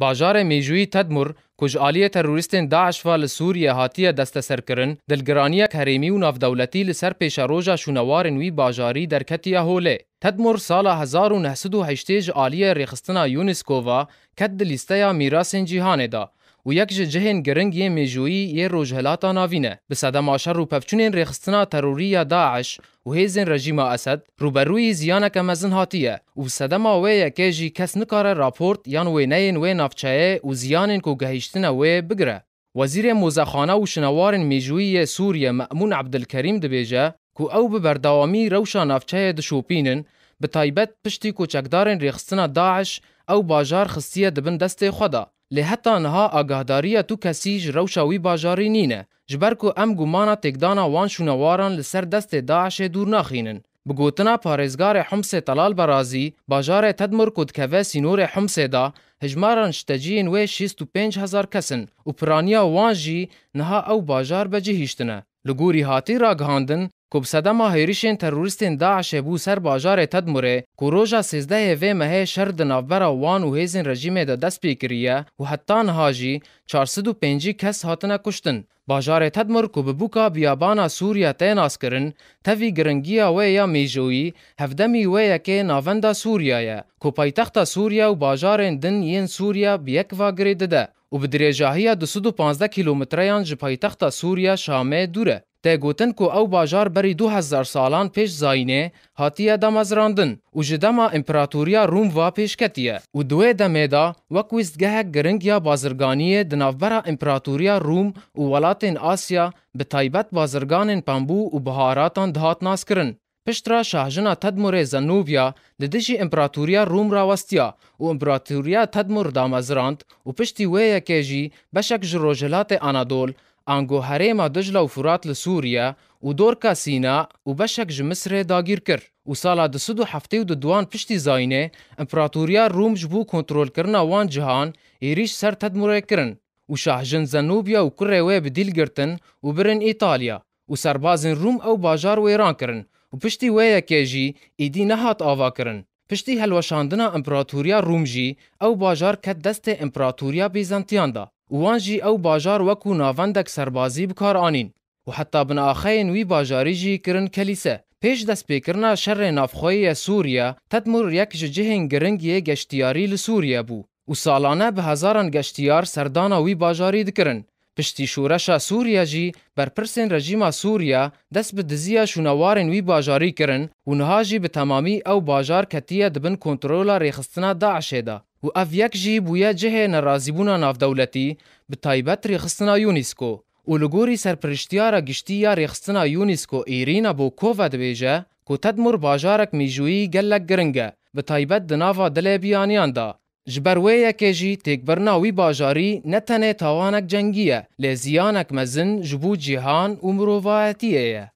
باجار میجوی تدمر کج آلیه تروریستین داعش و لسوریه هاتیه دست سرکرن دلگرانیه کریمی و نافدولتی لسر پیش روژا شونوارن وی باجاری در کتیه هوله. تدمر سال 1908 آلیه ریخستنا یونسکووا کد لیسته میراث جهان دا و یک جهن گرنگ یه میجویی یه روجهلاتا ناوینه. به صدم آشر رو پفچونین ریخستنا تروری داعش و هیزن رژیم اسد روبروی زیانک مزن هاتیه و به صدم آوه که جی کس نکاره راپورت یان وی نین وی نافچه و زیانین که گهیشتن وی بگره. وزیر موزخانه و شنوارن میجویی سوریه مأمون عبدالکریم دبیجه که او به بردوامی روشا نافچه دشوپینن به تایبت پشتی کوچکدارن ریخستنا داعش او باجار خستیه دبن دست خدا. لی حتی نها آگاهداریه تو کسیج روشاوی باجاری نینه جبر که ام گمانا تکدانا وان شونواران لسر دست داعش دور ناخینن. بگوتنا پارزگار حمص طلال برازی باجار تدمر کد که سینور حمص دا هجماران شتجین و 65,000 کسن و پرانیا وانجی نها او باجار بجهیشتنه. لگوری هاتی را گهاندن که بصدما هیریشن تروریستین داعش بو سر باجار تدمره که روژا 13 و مه شرد نافبرا وان و هیزن رژیم دا دست پیکریه و حتی نهاجی 405 کس هاتنه کشتن. باجار تدمر که ببوکا بیابانا سوریا تیناس کرن تاوی گرنگیا و یا میجویی هفدمی و یکی ناوندا سوریایه که پایتخت سوریا و باجار دن ین سوریا بیک واگری دده و بدریجاهی 215 کیلومتریان جپایتخت سوریا شامه دوره. ته گوتن که او باجار بری 2000 سالان پیش زاینه هاتیه دمازراندن و جدما امپراتوریا روم و پیش کتیه و دوی دمیدا وکویستگه گرنگ یا بازرگانیه دنافبرا امپراتوریا روم و ولاتین آسیا به تایبت بازرگانین پامبو و بهاراتان دهات ناس کرن. پشترا شاهجنا تدمر زنوبیا لدیجی امپراتوریا روم را وستیا و امپراتوریا تدمر دامازراند و پشتی ویه که جی بشک جروجلات آنادول آنگو هریما دجله و فرات لسوریا و دورکا سینا و بشک جمصر داگیر کر و سالا 272 پشتی زاینه امپراتوریا روم جبو کنترول کرنا وان جهان ایریش سر تدمره کرن و شاهجن زنوبیا و کره وی بدیل گرتن و برن ایتالیا و سربازن روم او باجار ویران کرن و پشتی وی که جی ایدی نهات آوا کرن. پشتی هلوشاندنا امپراتوریا روم جی او باجار کت دست امپراتوریا بیزانتیان دا وان جی او باجار وکو ناوندک سربازی بکار آنین و حتی بن آخین وی باجاری جی کرن کلیسه. پیش دست پیکرنا شر نافخوی سوریا تدمر یک جهن گرنگی گشتیاری لسوریا بو و سالانه به هزاران گشتیار سردانا وی باجاری دکرن. پشتی شورشا سوریا جی بر پرسن رژیما سوریا دست به دزیا شونوارن وی باجاری کرن و نها جی به تمامی او باجار کتیه دبن کنترولا ریخستنا داعش دا و اف یک جی بویا جه نرازیبونا نافدولتی به تایبت ریخستنا یونسکو و لگوری سرپرشتیارا گشتیا ریخستنا یونسکو ایرینا بوکووا دبیجه که تدمر باجارک میجویی گلک گرنگه به تایبت دناوا دل بیانیان دا جبرویه که جی تکبرنا وی باجاری نتنه تاوانک جنگیه لزیانک مزن جبو جهان و مروفایتیه.